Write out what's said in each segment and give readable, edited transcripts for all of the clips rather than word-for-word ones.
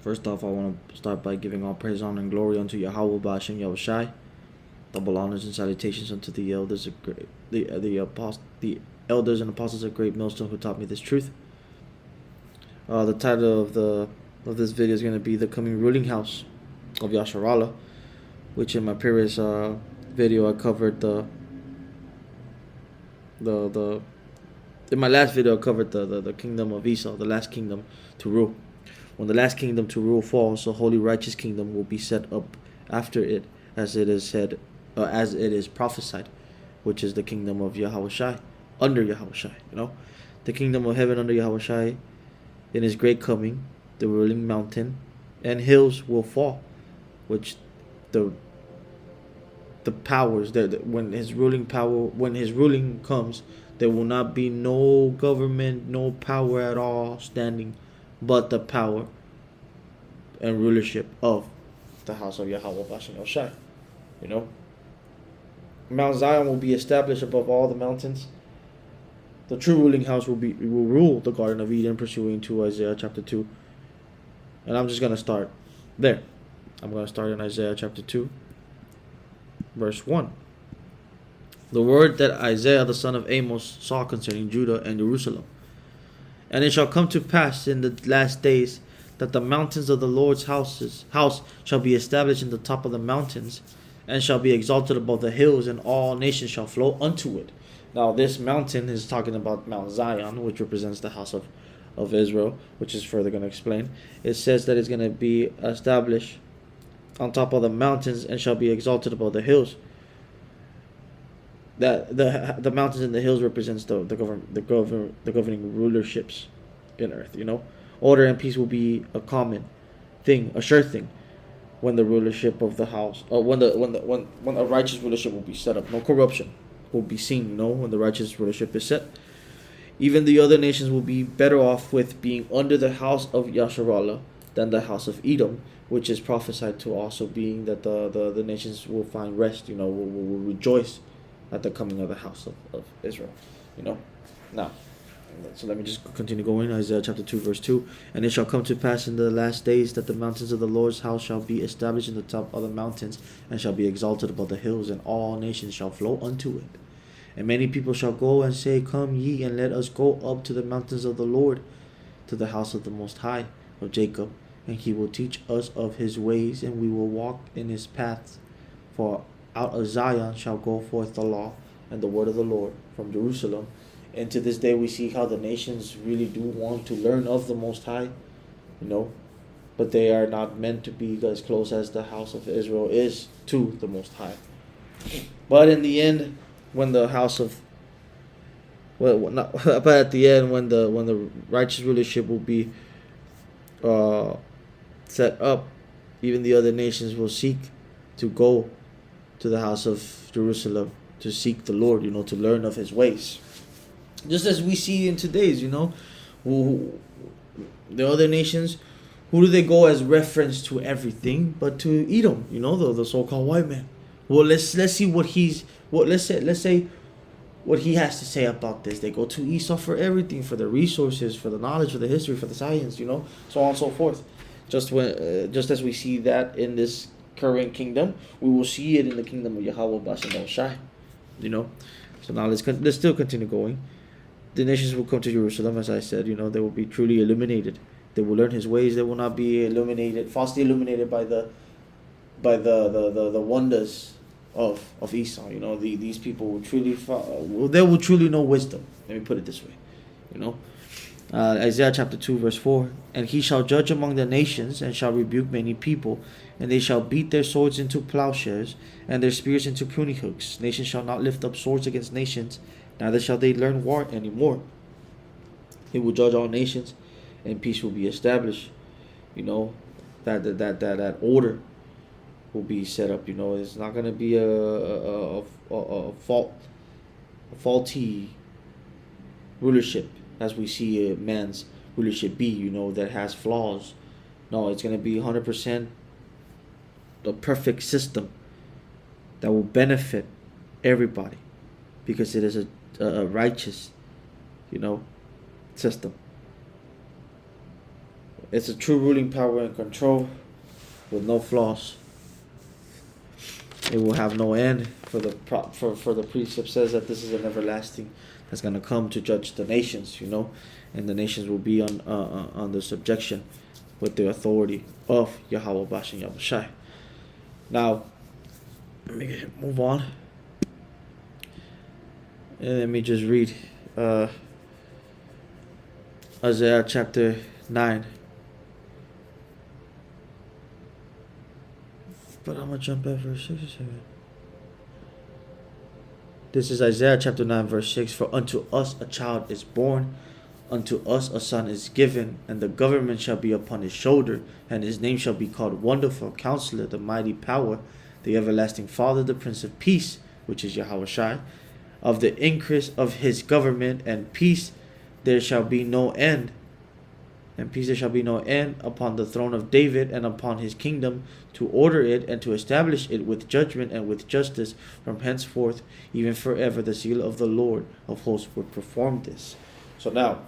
First off, I want to start by giving all praise, honor, and glory unto Yahweh Ba'ashem Yahushai. Double honors and salutations unto the elders of great, the elders and apostles of Great Millstone who taught me this truth. The title of this video is going to be the coming ruling house of Yasharallah, which in my previous video I covered the in my last video I covered the kingdom of Esau, the last kingdom to rule. When the last kingdom to rule falls, a holy righteous kingdom will be set up after it, as it is said, as it is prophesied, which is the kingdom of Yahushai, under Yahushai. The kingdom of heaven under Yahushai, in his great coming, the ruling mountain and hills will fall, which the powers that when his ruling comes, there will not be no government, no power at all standing, but the power and rulership of the house of Yahweh Ba'ashem Yahushai. Mount Zion will be established above all the mountains. The true ruling house will rule the Garden of Eden, pursuing to Isaiah chapter 2. And I'm just going to start there. I'm going to start in Isaiah chapter 2, verse 1. The word that Isaiah the son of Amos saw concerning Judah and Jerusalem. And it shall come to pass in the last days that the mountains of the Lord's house shall be established in the top of the mountains, and shall be exalted above the hills, and all nations shall flow unto it. Now this mountain is talking about Mount Zion, which represents the house of Israel, which is further going to explain. It says that it's going to be established on top of the mountains and shall be exalted above the hills. That the mountains and the hills represents the governing rulerships in earth. Order and peace will be a common thing, a sure thing, when the rulership of the house, when a righteous rulership will be set up. No corruption will be seen. When the righteous rulership is set, even the other nations will be better off with being under the house of Yasharallah than the house of Edom, which is prophesied to also being that the nations will find rest. Will rejoice at the coming of the house of Israel. Now, so let me just continue going. Isaiah chapter 2 verse 2. And it shall come to pass in the last days that the mountains of the Lord's house shall be established in the top of the mountains, and shall be exalted above the hills, and all nations shall flow unto it. And many people shall go and say, Come ye, and let us go up to the mountains of the Lord, to the house of the Most High of Jacob, and he will teach us of his ways, and we will walk in his paths. For out of Zion shall go forth the law and the word of the Lord from Jerusalem. And to this day we see how the nations really do want to learn of the Most High, but they are not meant to be as close as the house of Israel is to the Most High. But in the end, when the house of but at the end, when the righteous rulership will be set up, even the other nations will seek to go to the house of Jerusalem to seek the Lord, to learn of his ways. Just as we see in today's, who the other nations, who do they go as reference to everything but to Edom, the so-called white man. Well, let's see let's say what he has to say about this. They go to Esau for everything, for the resources, for the knowledge, for the history, for the science, so on and so forth. Just as we see that in this current kingdom, we will see it in the kingdom of Yahweh Ba'ashem Yahushai. So now let's still continue going. The nations will come to Jerusalem, as I said. They will be truly illuminated. They will learn his ways. They will not be falsely illuminated by the wonders of Esau. These people will truly they will truly know wisdom. Let me put it this way. Isaiah chapter 2 verse 4. And he shall judge among the nations, and shall rebuke many people, and they shall beat their swords into plowshares, and their spears into pruning hooks. Nations shall not lift up swords against nations, neither shall they learn war anymore. He will judge all nations, and peace will be established. That order will be set up. It's not going to be a faulty rulership, as we see a man's rulership be, that has flaws. No, it's going to be 100% the perfect system that will benefit everybody, because it is a righteous, system. It's a true ruling power and control with no flaws. It will have no end. For the precept says that this is an everlasting that's gonna come to judge the nations, and the nations will be on under subjection with the authority of Yahweh Bashan Yahushai. Now, let me move on. And let me just read Isaiah chapter 9. But I'm going to jump at verse 6 or 7. This is Isaiah chapter 9 verse 6. For unto us a child is born, unto us a son is given, and the government shall be upon his shoulder, and his name shall be called Wonderful Counselor, the Mighty Power, the Everlasting Father, the Prince of Peace, which is Yahushai. Of the increase of his government and peace there shall be no end. And peace there shall be no end upon the throne of David and upon his kingdom, to order it and to establish it with judgment and with justice from henceforth, even forever. The seal of the Lord of hosts would perform this. So now,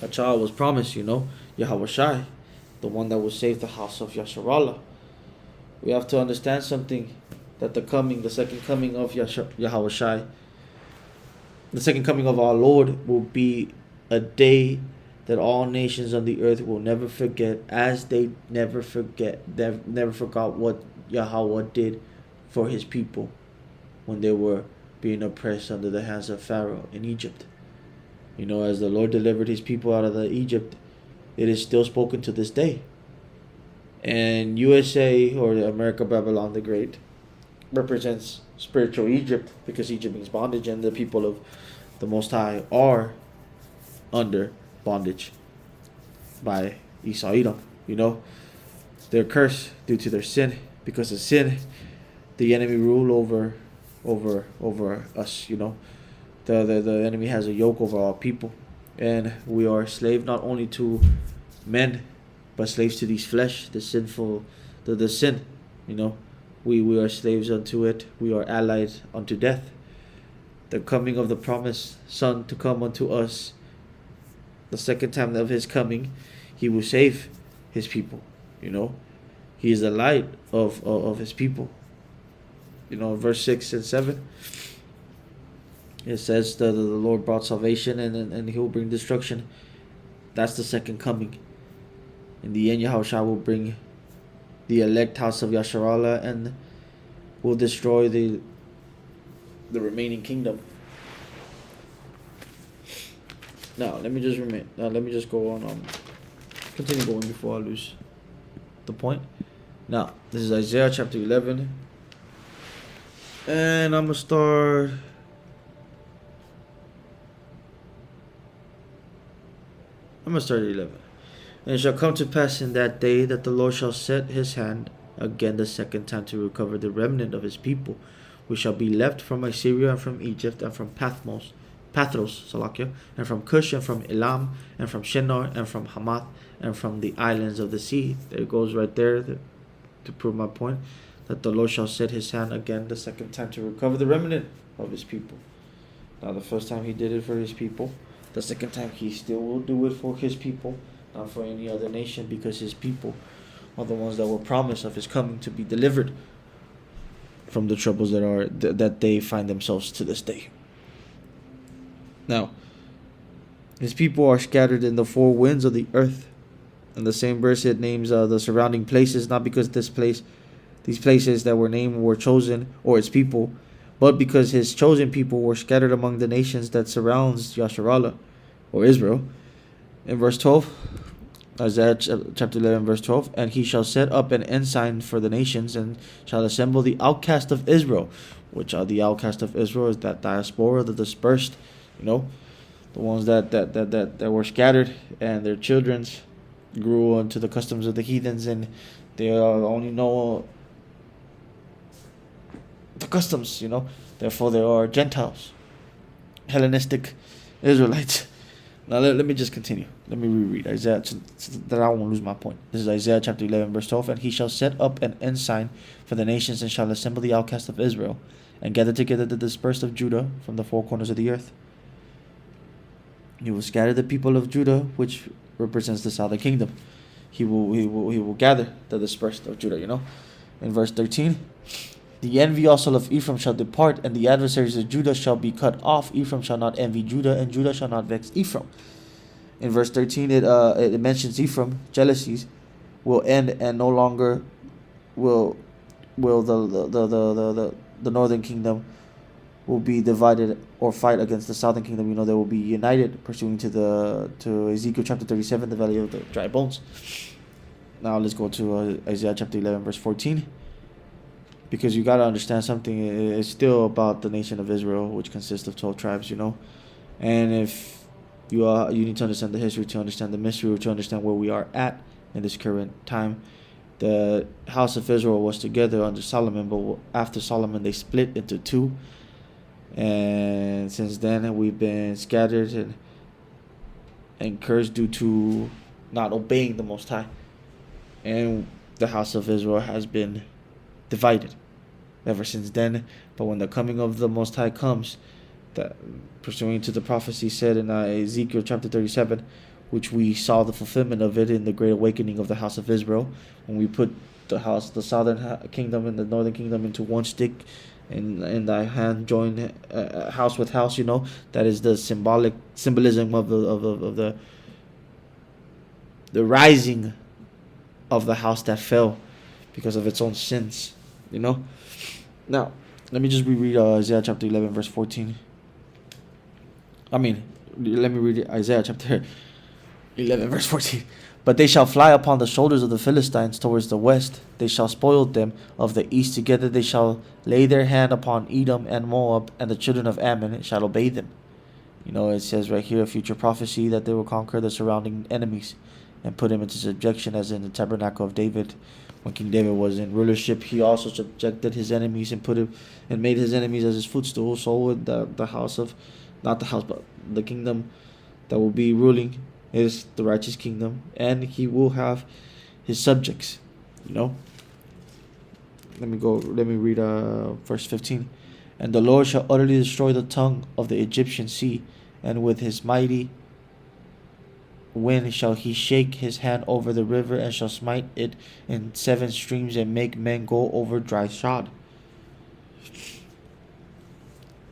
a child was promised, Yahushai, the one that will save the house of Yasharallah. We have to understand something, that the second coming of Yahushai, the second coming of our Lord will be a day that all nations on the earth will never forget, as they never forgot what Yahweh did for his people when they were being oppressed under the hands of Pharaoh in Egypt. As the Lord delivered his people out of Egypt, it is still spoken to this day. And USA, or America Babylon the Great, represents spiritual Egypt, because Egypt means bondage, and the people of the Most High are under bondage by Esau Edom. They're cursed due to their sin. Because of sin, the enemy rule over us. The enemy has a yoke over our people, and we are slave not only to men, but slaves to these flesh, the sinful, the sin. We are slaves unto it. We are allied unto death. The coming of the promised Son to come unto us, the second time of his coming, he will save his people. He is the light of his people. Verse 6 and 7, it says that the Lord brought salvation, and he will bring destruction. That's the second coming. In the end, Yahushua will bring the elect house of Yasharallah and will destroy the remaining kingdom. Now let me just go on. Continue going before I lose the point. Now this is Isaiah chapter 11, and I'm gonna start. At 11. And it shall come to pass in that day that the Lord shall set his hand again the second time to recover the remnant of his people, which shall be left from Assyria and from Egypt and from Pathros, and from Cush and from Elam and from Shinar and from Hamath and from the islands of the sea. There it goes right there to prove my point, that the Lord shall set his hand again the second time to recover the remnant of his people. Now the first time he did it for his people, the second time he still will do it for his people, not for any other nation, because his people are the ones that were promised of his coming to be delivered from the troubles that they find themselves to this day. Now, his people are scattered in the four winds of the earth. In the same verse, it names the surrounding places, not because these places that were named were chosen, or its people, but because his chosen people were scattered among the nations that surrounds Yasharallah, or Israel. In verse 12, Isaiah chapter 11 verse 12, and he shall set up an ensign for the nations, and shall assemble the outcast of Israel. Which are the outcast of Israel? Is that diaspora, the dispersed, the ones that were scattered, and their childrens grew into the customs of the heathens, and they only know the customs, therefore they are Gentiles, Hellenistic Israelites. Now let me just continue. Let me reread Isaiah so that I won't lose my point. This is Isaiah chapter 11 verse 12. And he shall set up an ensign for the nations, and shall assemble the outcast of Israel, and gather together the dispersed of Judah from the four corners of the earth. He will scatter the people of Judah, which represents the southern kingdom. he will gather the dispersed of Judah. In verse 13, the envy also of Ephraim shall depart, and the adversaries of Judah shall be cut off. Ephraim shall not envy Judah, and Judah shall not vex Ephraim. In verse 13, it mentions Ephraim jealousies will end, and no longer will the northern kingdom will be divided or fight against the southern kingdom. They will be united, pursuing to Ezekiel chapter 37, the valley of the dry bones. Now let's go to Isaiah chapter 11, verse 14. Because you got to understand something. It's still about the nation of Israel, which consists of 12 tribes, And if you need to understand the history, to understand the mystery, to understand where we are at in this current time. The house of Israel was together under Solomon, but after Solomon they split into two. And since then we've been scattered and cursed due to not obeying the Most High. And the house of Israel has been divided ever since then. But when the coming of the Most High comes, that pursuing to the prophecy said in Ezekiel chapter 37, which we saw the fulfillment of it in the great awakening of the house of Israel, when we put the southern kingdom and the northern kingdom into one stick, and in thy hand join house with house. That is the symbolism of the rising of the house that fell because of its own sins. Now let me just reread Isaiah chapter 11 verse 14. Let me read Isaiah chapter 11 verse 14. But they shall fly upon the shoulders of the Philistines towards the west. They shall spoil them of the east together. They shall lay their hand upon Edom and Moab, and the children of Ammon shall obey them. It says right here, a future prophecy, that they will conquer the surrounding enemies and put him into subjection, as in the tabernacle of David. When King David was in rulership, he also subjected his enemies and made his enemies as his footstool. So would the house of, not the house, but the kingdom that will be ruling is the righteous kingdom, and he will have his subjects. Let me read verse 15. And the Lord shall utterly destroy the tongue of the Egyptian sea, and with his mighty wind shall he shake his hand over the river, and shall smite it in 7 streams, and make men go over dry shod.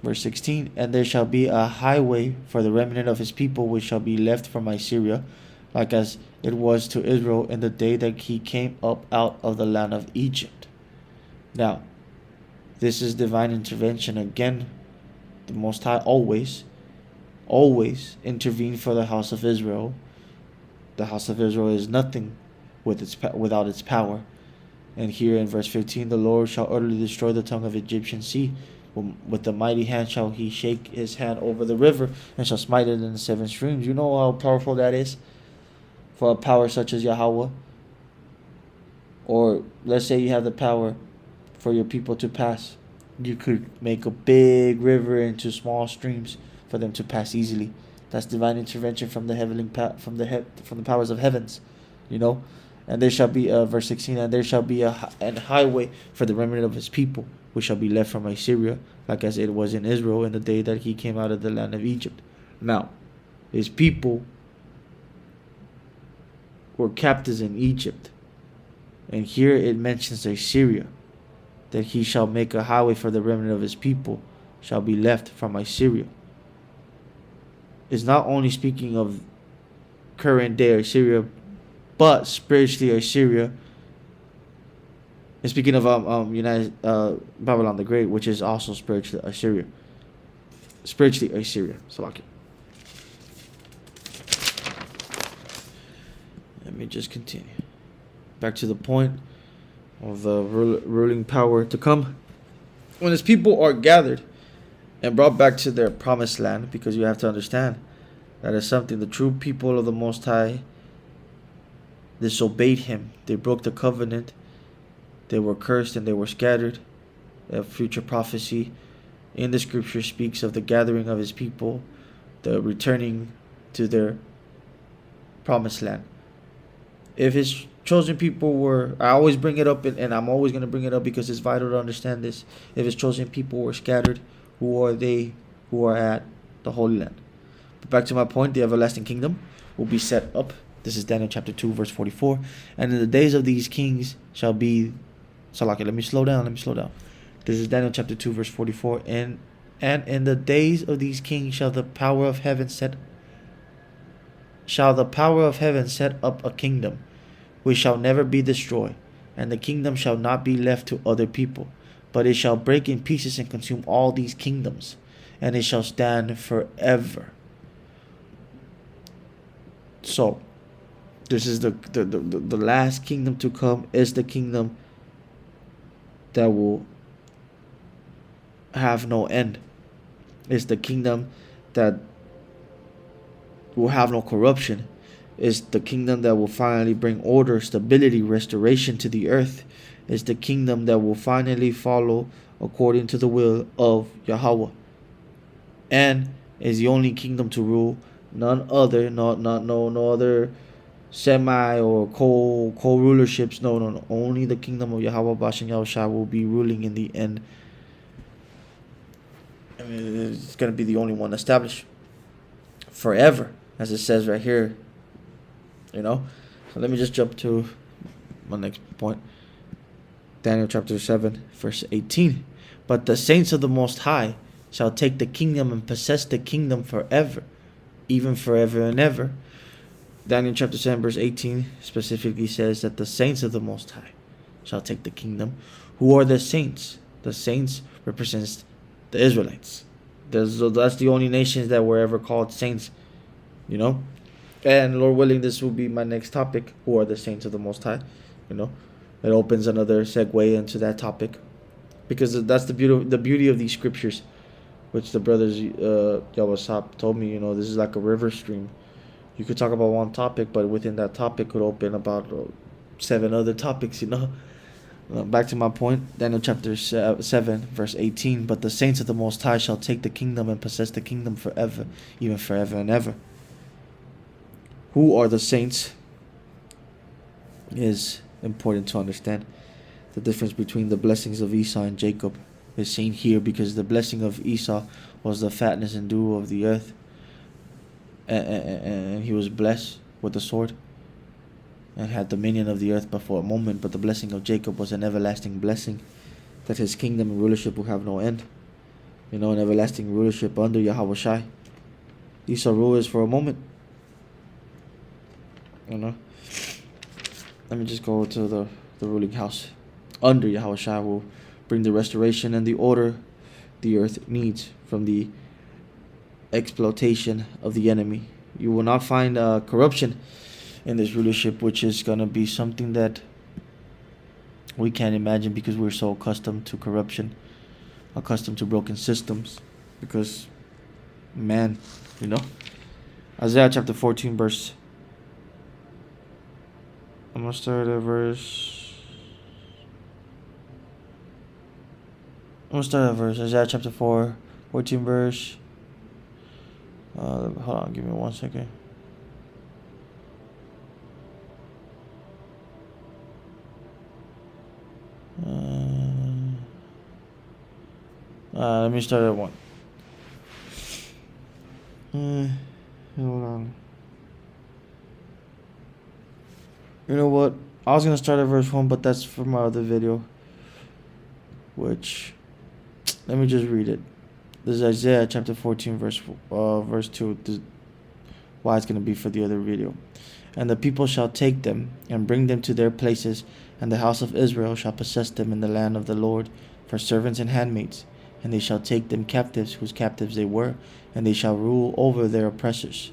Verse 16, and there shall be a highway for the remnant of his people, which shall be left from Assyria, like as it was to Israel in the day that he came up out of the land of Egypt. Now, this is divine intervention. Again, the Most High always intervene for the house of Israel. The house of Israel is nothing without its power. And here in verse 15, the Lord shall utterly destroy the tongue of Egyptian sea. With the mighty hand shall he shake his hand over the river, and shall smite it in 7 streams. You know how powerful that is for a power such as Yahweh? Or let's say you have the power for your people to pass. You could make a big river into small streams for them to pass easily. That's divine intervention from the from the powers of heavens, And there shall be verse 16, and there shall be a highway for the remnant of his people, which shall be left from Assyria, like as it was in Israel in the day that he came out of the land of Egypt. Now, his people were captives in Egypt, and here it mentions Assyria, that he shall make a highway for the remnant of his people, shall be left from Assyria. It's not only speaking of current day Assyria, but spiritually Assyria. And speaking of Babylon the Great, which is also spiritually Assyria. Salaki. Let me just continue. Back to the point of the ruling power to come. When his people are gathered and brought back to their promised land, because you have to understand that is something the true people of the Most High disobeyed him. They broke the covenant. They were cursed and they were scattered. A future prophecy in the scripture speaks of the gathering of his people, the returning to their promised land. If his chosen people were, I always bring it up, and I'm always going to bring it up because it's vital to understand this. If his chosen people were scattered, who are they who are at the Holy Land? But back to my point, the everlasting kingdom will be set up This is Daniel chapter 2, verse 44. And in the days of these kings shall be... Salaki, let me slow down. This is Daniel chapter 2, verse 44. And in the days of these kings shall the power of heaven set up a kingdom which shall never be destroyed, and the kingdom shall not be left to other people, but it shall break in pieces and consume all these kingdoms, and it shall stand forever. So, this is the last kingdom to come, is the kingdom that will have no end. It's the kingdom that will have no corruption. It's the kingdom that will finally bring order, stability, restoration to the earth. It's the kingdom that will finally follow according to the will of Yahweh, and is the only kingdom to rule. None other, no other semi or co-rulerships. No. Only the kingdom of Yahweh Bashan Yahushua will be ruling in the end. I mean, it's going to be the only one established forever, as it says right here. So let me just jump to my next point. Daniel chapter 7, verse 18. But the saints of the Most High shall take the kingdom and possess the kingdom forever, even forever and ever. Daniel chapter 7, verse 18 specifically says that the saints of the Most High shall take the kingdom. Who are the saints? The saints represents the Israelites. That's the only nations that were ever called saints. And Lord willing, this will be my next topic. Who are the saints of the Most High? It opens another segue into that topic, because that's the beauty of these scriptures, which the brothers Yawasap told me. This is like a river stream. You could talk about one topic, but within that topic could open about 7 other topics. Back to my point, Daniel chapter 7, verse 18. But the saints of the Most High shall take the kingdom and possess the kingdom forever, even forever and ever. Who are the saints? Is important to understand. The difference between the blessings of Esau and Jacob is seen here, because the blessing of Esau was the fatness and dew of the earth, and he was blessed with the sword and had dominion of the earth but for a moment. But the blessing of Jacob was an everlasting blessing, that his kingdom and rulership will have no end. An everlasting rulership under Yahweh Shai. Esau rule is for a moment. Let me just go to the ruling house. Under Yahweh Shai will bring the restoration and the order the earth needs from the exploitation of the enemy. You will not find corruption in this rulership, which is going to be something that we can't imagine, because we're so accustomed to corruption, accustomed to broken systems, because Isaiah chapter 14, verse... I'm going to start at Isaiah chapter 14 verse. Hold on, give me 1 second. Let me start at 1. Hold on. You know what? I was going to start at verse 1, but that's for my other video. Which, let me just read it. This is Isaiah chapter 14, verse 2. Why it's going to be for the other video. And the people shall take them and bring them to their places, and the house of Israel shall possess them in the land of the Lord for servants and handmaids. And they shall take them captives, whose captives they were, and they shall rule over their oppressors.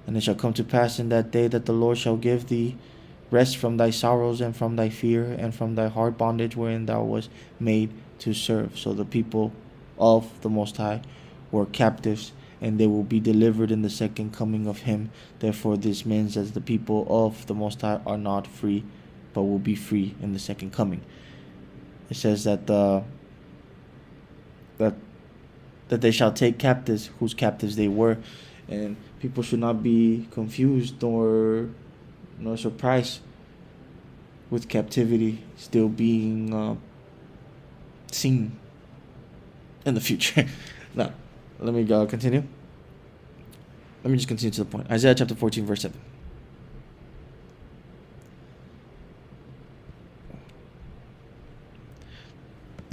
And it shall come to pass in that day that the Lord shall give thee rest from thy sorrows and from thy fear and from thy hard bondage wherein thou wast made to serve. So the people of the Most High were captives, and they will be delivered in the second coming of him. Therefore this means that the people of the Most High are not free, but will be free in the second coming. It says that that they shall take captives, whose captives they were. And people should not be confused nor surprised with captivity still being seen in the future. Now, let me continue. Let me just continue to the point. Isaiah chapter 14, verse 7.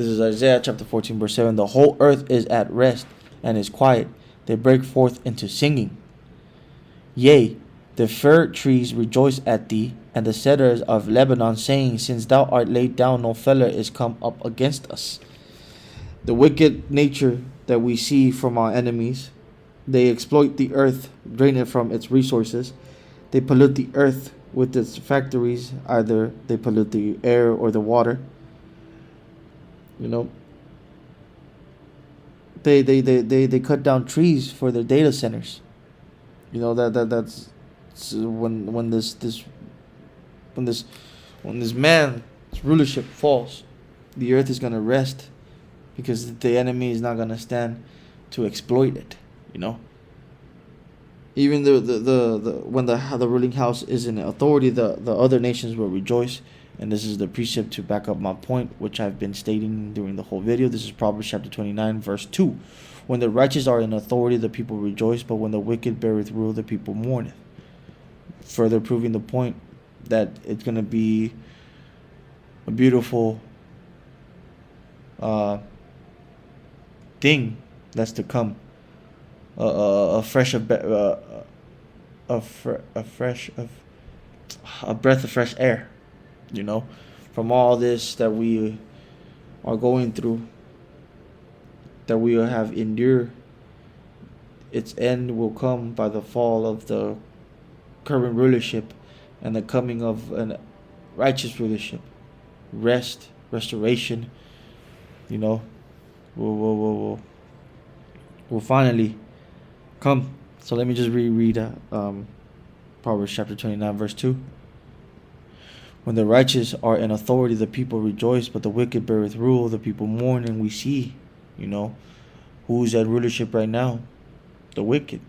This is Isaiah chapter 14, verse 7. The whole earth is at rest and is quiet. They break forth into singing. Yea, the fir trees rejoice at thee, and the cedars of Lebanon, saying, Since thou art laid down, no feller is come up against us. The wicked nature that we see from our enemies, they exploit the earth, drain it from its resources. They pollute the earth with its factories. Either they pollute the air or the water. You know, they cut down trees for their data centers. You know that's when this man's rulership falls, the earth is gonna rest because the enemy is not gonna stand to exploit it. You know. Even the when the ruling house is in authority, the other nations will rejoice. And this is the precept to back up my point, which I've been stating during the whole video. This is Proverbs chapter 29, verse 2. When the righteous are in authority, the people rejoice, but when the wicked beareth rule, the people mourneth. Further proving the point that it's going to be a beautiful thing that's to come. A breath of fresh air, you know, from all this that we are going through, that we have endured. Its end will come by the fall of the current rulership and the coming of a righteous rulership. Restoration, you know, will finally come. So let me just reread Proverbs chapter 29, verse 2. When the righteous are in authority, the people rejoice, but the wicked beareth rule, the people mourn. And we see, you know, who's at rulership right now? The wicked.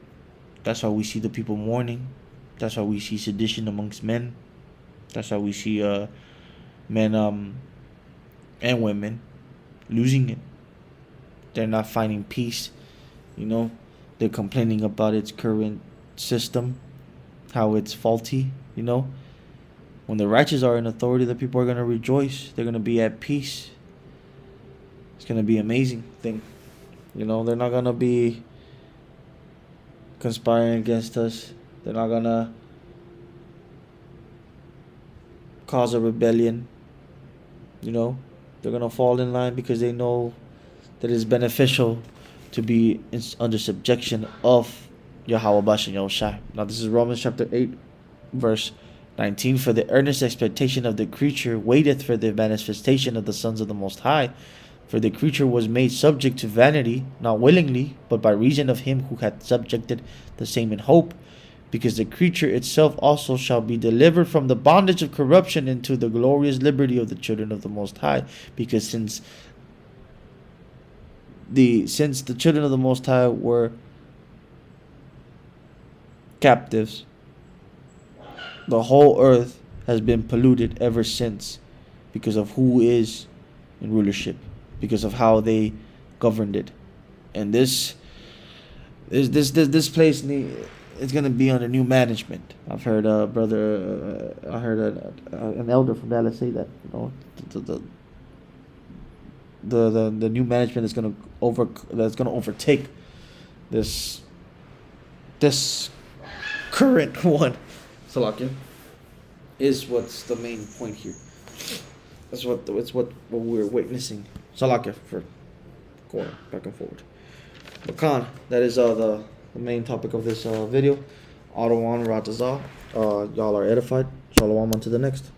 That's why we see the people mourning. That's why we see sedition amongst men. That's why we see men and women losing it. They're not finding peace, you know. They're complaining about its current system, how it's faulty, you know. When the righteous are in authority, the people are going to rejoice. They're going to be at peace. It's going to be an amazing thing. You know, they're not going to be conspiring against us. They're not going to cause a rebellion. You know, they're going to fall in line because they know that it's beneficial to be under subjection of Yahweh Bash and Yahushua. Now this is Romans chapter 8, verse 19. For the earnest expectation of the creature waiteth for the manifestation of the sons of the Most High. For the creature was made subject to vanity, not willingly, but by reason of him who hath subjected the same in hope. Because the creature itself also shall be delivered from the bondage of corruption into the glorious liberty of the children of the Most High. Because since the children of the Most High were captives, the whole earth has been polluted ever since because of who is in rulership, because of how they governed it. And this place it's gonna be under new management. I've heard an elder from Dallas say that, you know, the new management is gonna overtake this current one. Salakia is what's the main point here. That's what we're witnessing. Salakia for going back and forward. But Khan, that is the main topic of this video. Adawan Ratazah. Y'all are edified. Shalom on to the next.